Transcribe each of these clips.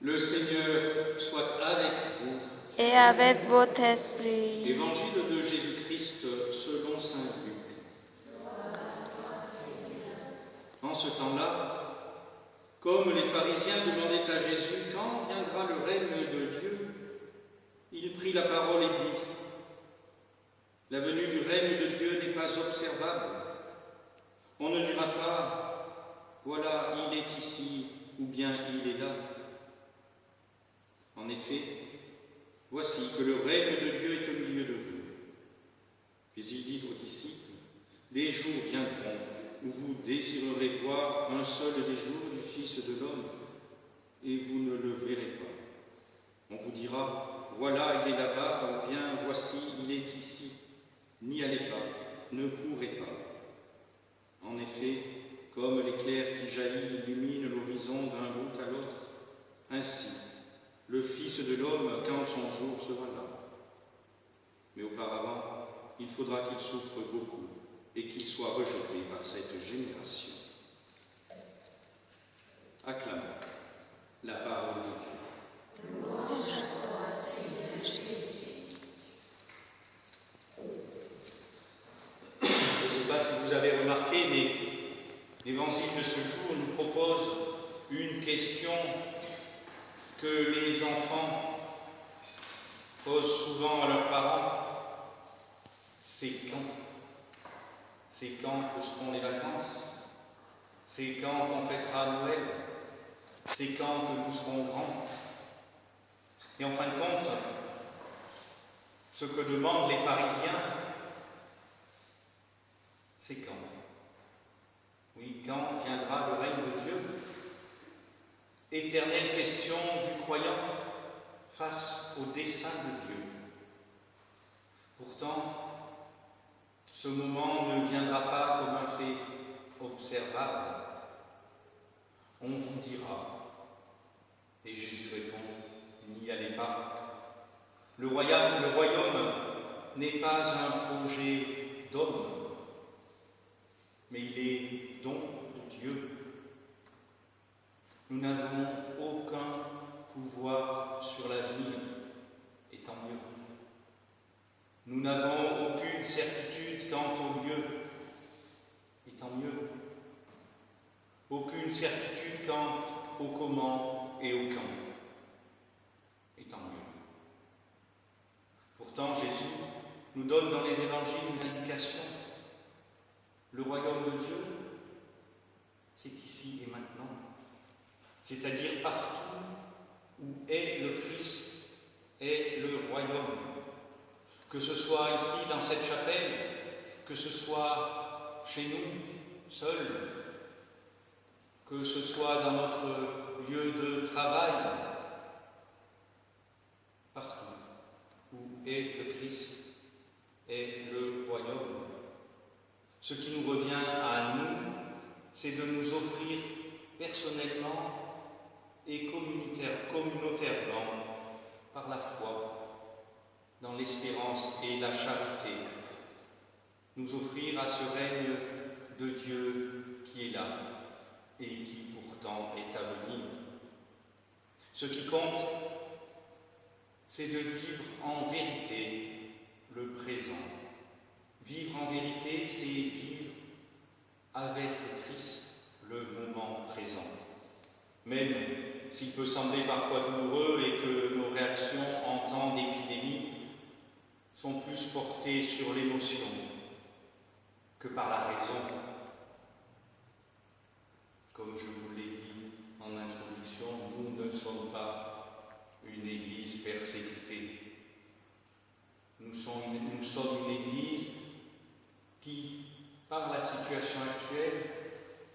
Le Seigneur soit avec vous. Et avec votre esprit. Évangile de Jésus-Christ selon saint Luc. En ce temps-là, comme les pharisiens demandaient à Jésus quand viendra le règne de Dieu, il prit la parole et dit : La venue du règne de Dieu n'est pas observable. On ne dira pas : voilà, il est ici, ou bien il est là. En effet, voici que le règne de Dieu est au milieu de vous. Puis il dit aux disciples : Des jours viendront où vous désirerez voir un seul des jours du Fils de l'homme, et vous ne le verrez pas. On vous dira : Voilà, il est là-bas, ou bien voici, il est ici. N'y allez pas, ne courez pas. En effet, comme l'éclair qui jaillit illumine l'horizon d'un bout à l'autre, ainsi, le Fils de l'homme, quand son jour sera là. Mais auparavant, il faudra qu'il souffre beaucoup et qu'il soit rejeté par cette génération. Acclamons la parole de Dieu. Louange à toi, Seigneur Jésus. Je ne sais pas si vous avez remarqué, mais l'évangile de ce jour nous propose une question que les enfants posent souvent à leurs parents. C'est quand ? C'est quand que seront les vacances ? C'est quand qu'on fêtera Noël ? C'est quand que nous serons grands ? Et en fin de compte, ce que demandent les pharisiens, c'est quand ? Oui, quand viendra le règne de Dieu ? Éternelle question du croyant face au dessein de Dieu. Pourtant, ce moment ne viendra pas comme un fait observable. On vous dira. Et Jésus répond : N'y allez pas. Le royaume n'est pas un projet d'homme, mais il est don de Dieu. Nous n'avons aucun pouvoir sur l'avenir, et tant mieux. Nous n'avons aucune certitude quant au lieu, et tant mieux. Aucune certitude quant au comment et au quand, et tant mieux. Pourtant, Jésus nous donne dans les évangiles une indication. Le royaume de Dieu, c'est ici et maintenant. C'est-à-dire partout où est le Christ, est le royaume. Que ce soit ici, dans cette chapelle, que ce soit chez nous, seuls, que ce soit dans notre lieu de travail, partout où est le Christ, est le royaume. Ce qui nous revient à nous, c'est de nous offrir personnellement et communautairement, par la foi, dans l'espérance et la charité, nous offrir à ce règne de Dieu qui est là et qui pourtant est à venir. Ce qui compte, c'est de vivre en vérité le présent. Vivre en vérité, c'est vivre avec le Christ le moment présent. Même s'il peut sembler parfois douloureux et que nos réactions en temps d'épidémie sont plus portées sur l'émotion que par la raison. Comme je vous l'ai dit en introduction, nous ne sommes pas une Église persécutée. Nous sommes une Église qui, par la situation actuelle,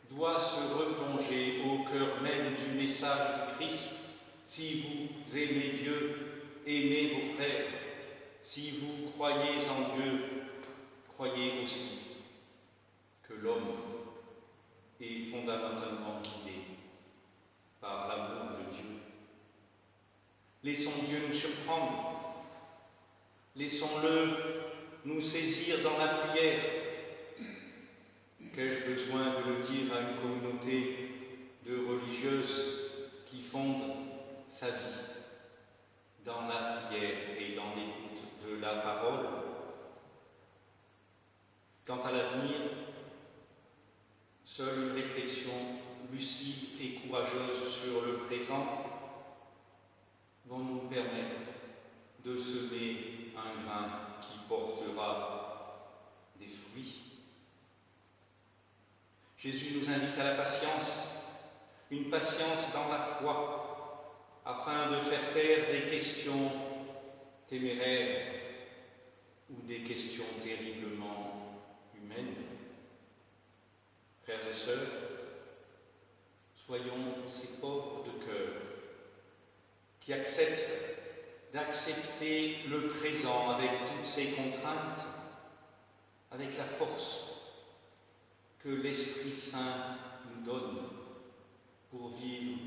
doit se replonger au cœur même du message du Christ. Si vous aimez Dieu, aimez vos frères. Si vous croyez en Dieu, croyez aussi que l'homme est fondamentalement guidé par l'amour de Dieu. Laissons Dieu nous surprendre. Laissons-le nous saisir dans la prière. Qu'ai-je besoin de le dire à une communauté de religieuses qui fondent la parole. Quant à l'avenir, seule une réflexion lucide et courageuse sur le présent vont nous permettre de semer un grain qui portera des fruits. Jésus nous invite à la patience, une patience dans la foi, afin de faire taire des questions téméraires ou des questions terriblement humaines. Frères et sœurs, soyons ces pauvres de cœur qui acceptent d'accepter le présent avec toutes ses contraintes, avec la force que l'Esprit Saint nous donne pour vivre